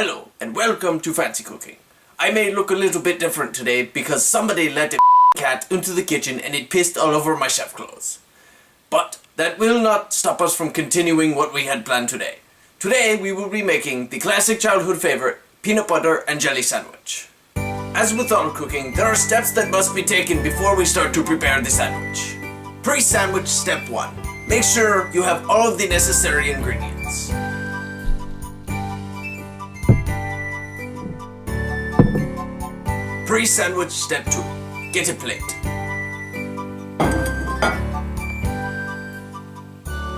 Hello and welcome to Fancy Cooking. I may look a little bit different today because somebody let a cat into the kitchen and it pissed all over my chef clothes. But that will not stop us from continuing what we had planned today. Today we will be making the classic childhood favorite, peanut butter and jelly sandwich. As with all cooking, there are steps that must be taken before we start to prepare the sandwich. Pre-sandwich step 1. Make sure you have all of the necessary ingredients. Pre-sandwich step 2. Get a plate.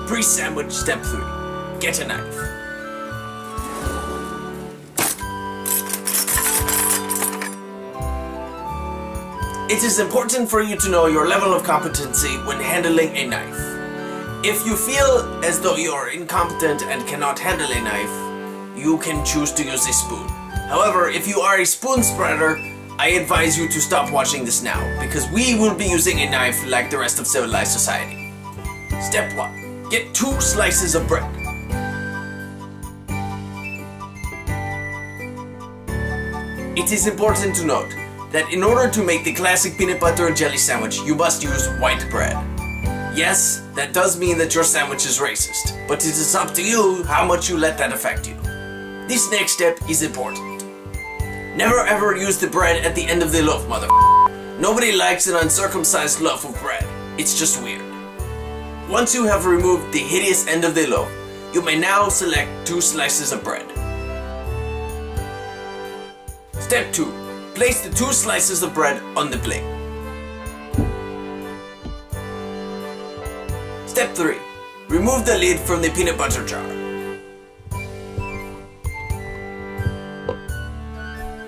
Pre-sandwich step 3. Get a knife. It is important for you to know your level of competency when handling a knife. If you feel as though you are incompetent and cannot handle a knife, you can choose to use a spoon. However, if you are a spoon spreader, I advise you to stop watching this now, because we will be using a knife like the rest of civilized society. Step 1. Get 2 slices of bread. It is important to note that in order to make the classic peanut butter and jelly sandwich, you must use white bread. Yes, that does mean that your sandwich is racist, but it is up to you how much you let that affect you. This next step is important. Never ever use the bread at the end of the loaf, Nobody likes an uncircumcised loaf of bread. It's just weird. Once you have removed the hideous end of the loaf, you may now select 2 slices of bread. Step 2. Place the 2 slices of bread on the plate. Step 3. Remove the lid from the peanut butter jar.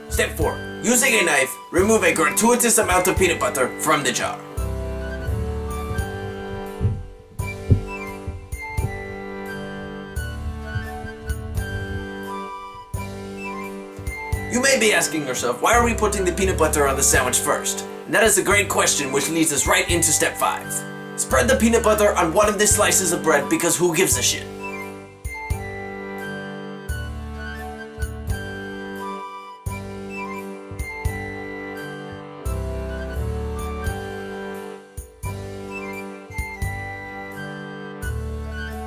Step 4. Using a knife, remove a gratuitous amount of peanut butter from the jar. You may be asking yourself, why are we putting the peanut butter on the sandwich first? And that is a great question, which leads us right into step 5. Spread the peanut butter on one of the slices of bread, because who gives a shit?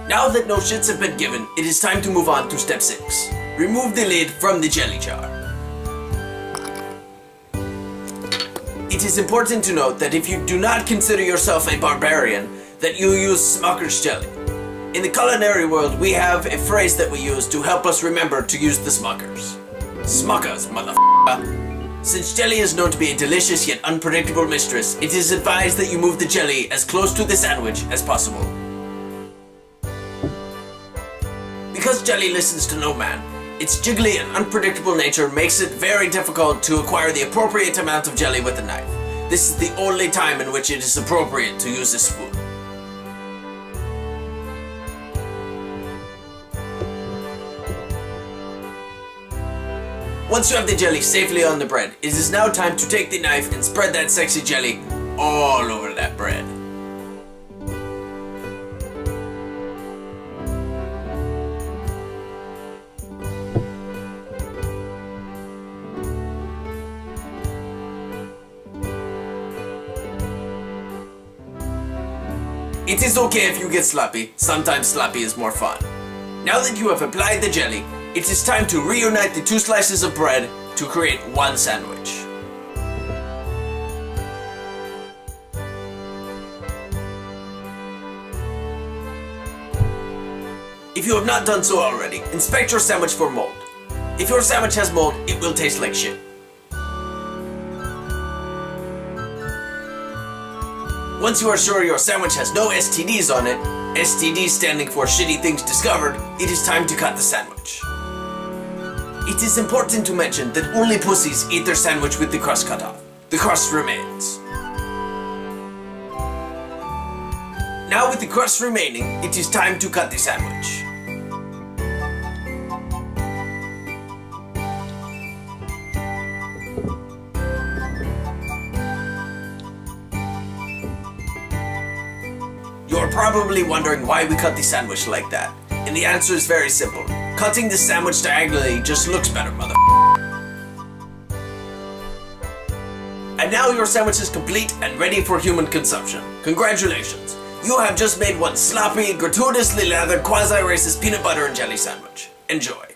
Now that no shits have been given, it is time to move on to step 6. Remove the lid from the jelly jar. It is important to note that if you do not consider yourself a barbarian, that you use Smucker's jelly. In the culinary world, we have a phrase that we use to help us remember to use the Smuckers. Smuckers, motherfucker. Since jelly is known to be a delicious yet unpredictable mistress, it is advised that you move the jelly as close to the sandwich as possible. Because jelly listens to no man, its jiggly and unpredictable nature makes it very difficult to acquire the appropriate amount of jelly with a knife. This is the only time in which it is appropriate to use a spoon. Once you have the jelly safely on the bread, it is now time to take the knife and spread that sexy jelly all over that bread. It is okay if you get sloppy, sometimes sloppy is more fun. Now that you have applied the jelly, it is time to reunite the 2 slices of bread to create one sandwich. If you have not done so already, inspect your sandwich for mold. If your sandwich has mold, it will taste like shit. Once you are sure your sandwich has no STDs on it, STDs standing for shitty things discovered, it is time to cut the sandwich. It is important to mention that only pussies eat their sandwich with the crust cut off. The crust remains. Now with the crust remaining, it is time to cut the sandwich. You're probably wondering why we cut the sandwich like that, and the answer is very simple. Cutting the sandwich diagonally just looks better, mother. And now your sandwich is complete and ready for human consumption. Congratulations! You have just made one sloppy, gratuitously lathered, quasi-racist peanut butter and jelly sandwich. Enjoy.